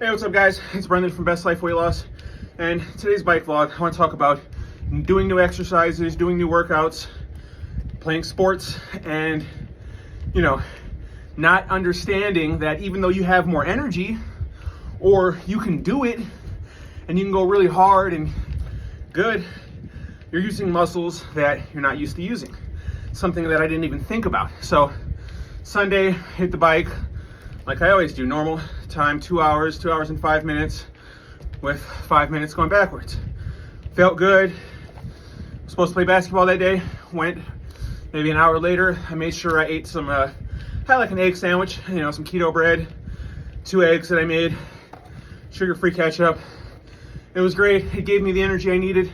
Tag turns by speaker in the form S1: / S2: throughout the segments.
S1: Hey, what's up guys? It's Brendan from Best Life Weight Loss, and today's bike vlog, I want to talk about doing new exercises, doing new workouts, playing sports, and not understanding that even though you have more energy, or you can do it, and you can go really hard and good, you're using muscles that you're not used to using. Something that I didn't even think about. So Sunday, hit the bike like I always do, normal time, 2 hours and 5 minutes, with 5 minutes going backwards. Felt good. Supposed to play basketball that day. Went maybe an hour later. I made sure I ate some, had like an egg sandwich, some keto bread, 2 eggs that I made, sugar-free ketchup. It was great. It gave me the energy I needed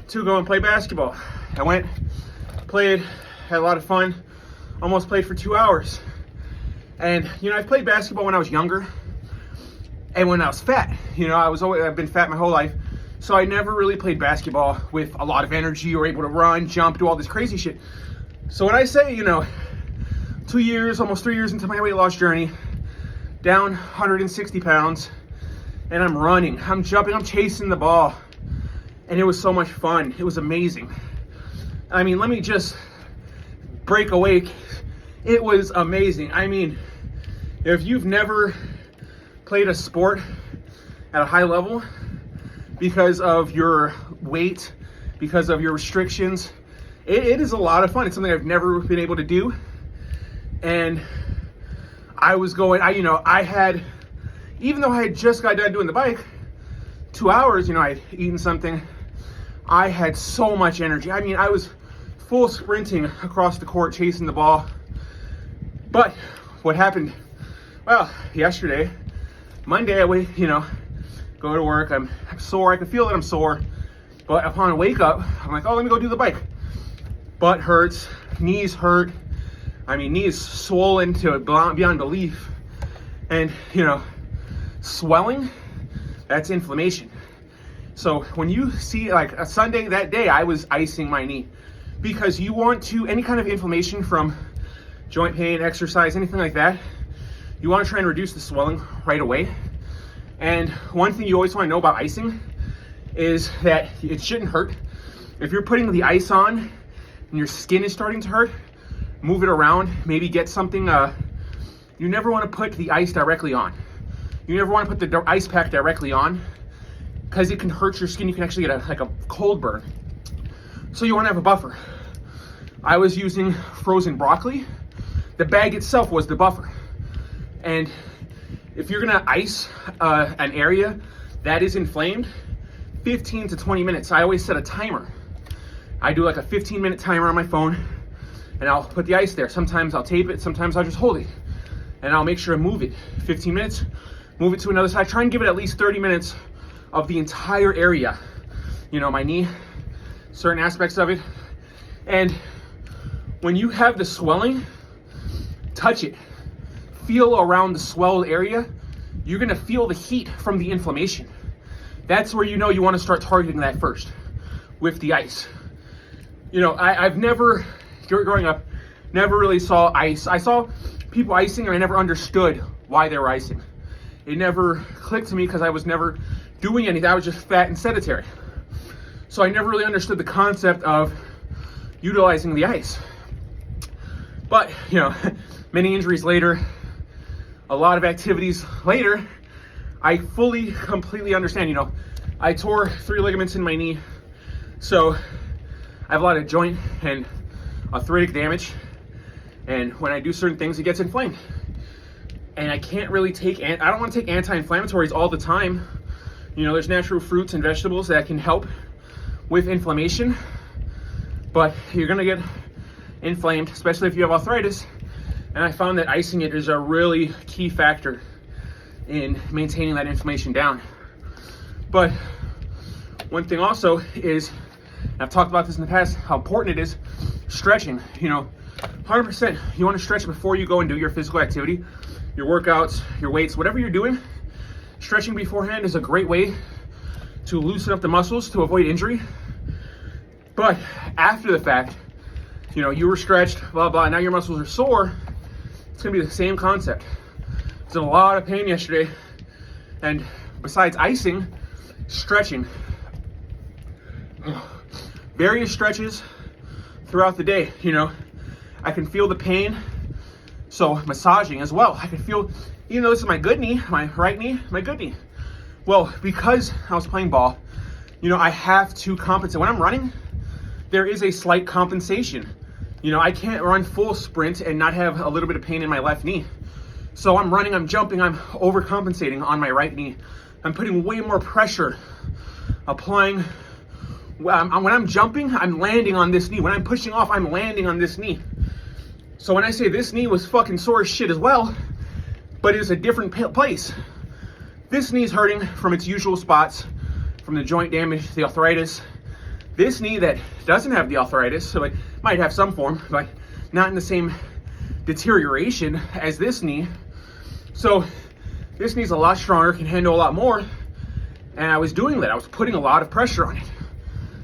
S1: to go and play basketball. I went, played, had a lot of fun, almost played for 2 hours. And I've played basketball when I was younger and when I was fat. I've been fat my whole life, so I never really played basketball with a lot of energy or able to run, jump, do all this crazy shit. So when I say 2 years, almost 3 years into my weight loss journey, down 160 pounds, and I'm running, I'm jumping, I'm chasing the ball, and it was so much fun. It was amazing. I mean, let me just break awake. It was amazing. I mean, if you've never played a sport at a high level because of your weight, because of your restrictions, it is a lot of fun. It's something I've never been able to do. And I was going, I had, even though I had just got done doing the bike, 2 hours, I'd eaten something, I had so much energy. I mean, I was full sprinting across the court, chasing the ball. But what happened? Well, yesterday, Monday, I wake, go to work. I'm sore. I can feel that I'm sore. But upon wake up, I'm like, oh, let me go do the bike. Butt hurts, knees hurt. I mean, knees swollen to beyond belief. And, swelling, that's inflammation. So when you see like a Sunday, that day, I was icing my knee because you want to, any kind of inflammation from joint pain, exercise, anything like that, you want to try and reduce the swelling right away. And one thing you always want to know about icing is that it shouldn't hurt. If you're putting the ice on and your skin is starting to hurt, move it around, maybe get something, you never want to put the ice directly on. You never want to put the ice pack directly on because it can hurt your skin. You can actually get a cold burn. So you want to have a buffer. I was using frozen broccoli. The bag itself was the buffer. And if you're gonna ice an area that is inflamed, 15 to 20 minutes, I always set a timer. I do like a 15-minute timer on my phone, and I'll put the ice there. Sometimes I'll tape it, sometimes I'll just hold it. And I'll make sure to move it. 15 minutes, move it to another side. Try and give it at least 30 minutes of the entire area. My knee, certain aspects of it. And when you have the swelling, touch it. Feel around the swelled area. You're gonna feel the heat from the inflammation. That's where you want to start targeting that first with the ice. I've never, growing up, never really saw ice. I saw people icing and I never understood why they were icing. It never clicked to me because I was never doing anything. I was just fat and sedentary. So I never really understood the concept of utilizing the ice. But, many injuries later, a lot of activities later, I completely understand. I tore 3 ligaments in my knee, so I have a lot of joint and arthritic damage. And when I do certain things, it gets inflamed. And I can't really I don't want to take anti-inflammatories all the time. There's natural fruits and vegetables that can help with inflammation, but you're gonna get inflamed, especially if you have arthritis. And I found that icing it is a really key factor in maintaining that inflammation down. But one thing also is, I've talked about this in the past, how important it is stretching. 100%, you want to stretch before you go and do your physical activity, your workouts, your weights, whatever you're doing. Stretching beforehand is a great way to loosen up the muscles to avoid injury. But after the fact, you were stretched, blah, blah, now your muscles are sore, it's gonna be the same concept. I was in a lot of pain yesterday, And besides icing, stretching. Various stretches throughout the day, you know. I can feel the pain, so massaging as well. I can feel, even though this is my good knee, my right knee, my good knee. Well, because I was playing ball, you know, I have to compensate. When I'm running, there is a slight compensation. You know, I can't run full sprint and not have a little bit of pain in my left knee. So I'm running, I'm jumping, I'm overcompensating on my right knee. I'm putting way more pressure, applying. When I'm jumping, I'm landing on this knee. When I'm pushing off, I'm landing on this knee. So when I say this knee was fucking sore as shit as well, but it's a different place. This knee's hurting from its usual spots, from the joint damage, the arthritis. This knee that doesn't have the arthritis, so it might have some form, but not in the same deterioration as this knee. So this knee's a lot stronger, can handle a lot more. And I was doing that. I was putting a lot of pressure on it.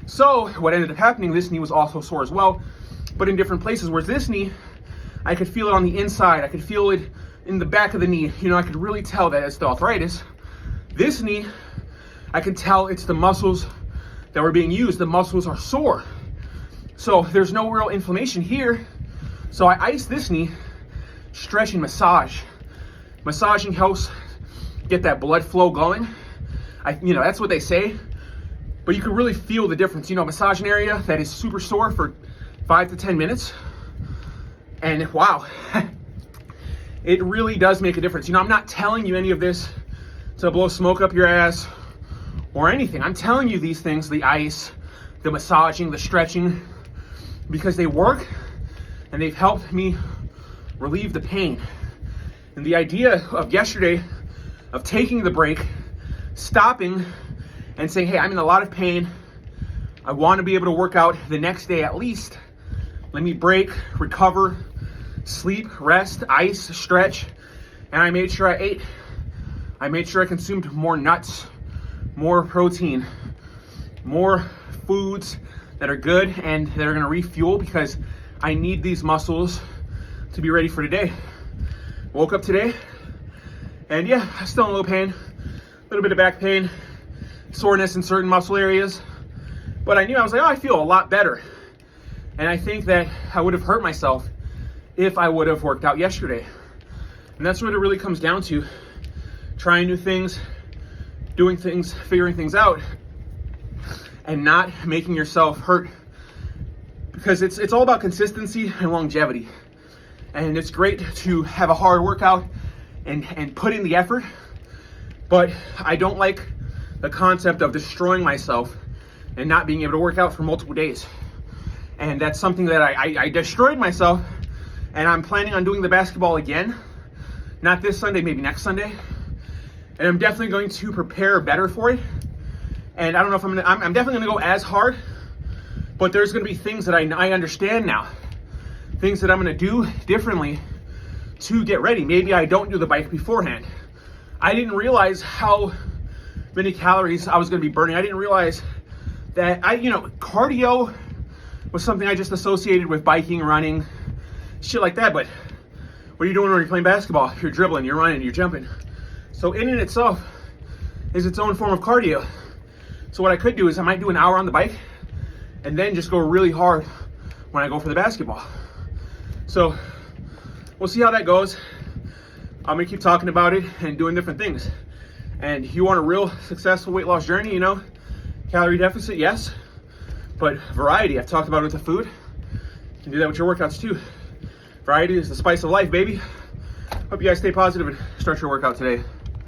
S1: So what ended up happening, this knee was also sore as well, but in different places. Whereas this knee, I could feel it on the inside. I could feel it in the back of the knee. You know, I could really tell that it's the arthritis. This knee, I could tell it's the muscles that were being used. The muscles are sore. So there's no real inflammation here. So I ice this knee, stretch and massage. Massaging helps get that blood flow going. You know, that's what they say. But you can really feel the difference. You know, massage an area that is super sore for 5 to 10 minutes. And wow, it really does make a difference. You know, I'm not telling you any of this to blow smoke up your ass or anything. I'm telling you these things, the ice, the massaging, the stretching, because they work and they've helped me relieve the pain. And the idea of yesterday of taking the break, stopping and saying, hey, I'm in a lot of pain. I want to be able to work out the next day at least. Let me break, recover, sleep, rest, ice, stretch. And I made sure I ate. I made sure I consumed more nuts, more protein, more foods that are good and that are going to refuel, because I need these muscles to be ready for today. Woke up today and yeah, still in a little pain, a little bit of back pain, soreness in certain muscle areas, but I knew, I was like, oh, I feel a lot better. And I think that I would have hurt myself if I would have worked out yesterday. And that's what it really comes down to. Trying new things, doing things, figuring things out, and not making yourself hurt. Because it's all about consistency and longevity. And it's great to have a hard workout and put in the effort, but I don't like the concept of destroying myself and not being able to work out for multiple days. And that's something that I destroyed myself, and I'm planning on doing the basketball again. Not this Sunday, maybe next Sunday. And I'm definitely going to prepare better for it. And I don't know if I'm definitely gonna go as hard, but there's gonna be things that I understand now. Things that I'm gonna do differently to get ready. Maybe I don't do the bike beforehand. I didn't realize how many calories I was gonna be burning. I didn't realize that cardio was something I just associated with biking, running, shit like that. But what are you doing when you're playing basketball? You're dribbling, you're running, you're jumping. So in and itself is its own form of cardio. So what I could do is I might do an hour on the bike and then just go really hard when I go for the basketball. So we'll see how that goes. I'm gonna keep talking about it and doing different things. And you want a real successful weight loss journey, calorie deficit, yes, but variety. I've talked about it with the food. You can do that with your workouts too. Variety is the spice of life, baby. Hope you guys stay positive and start your workout today.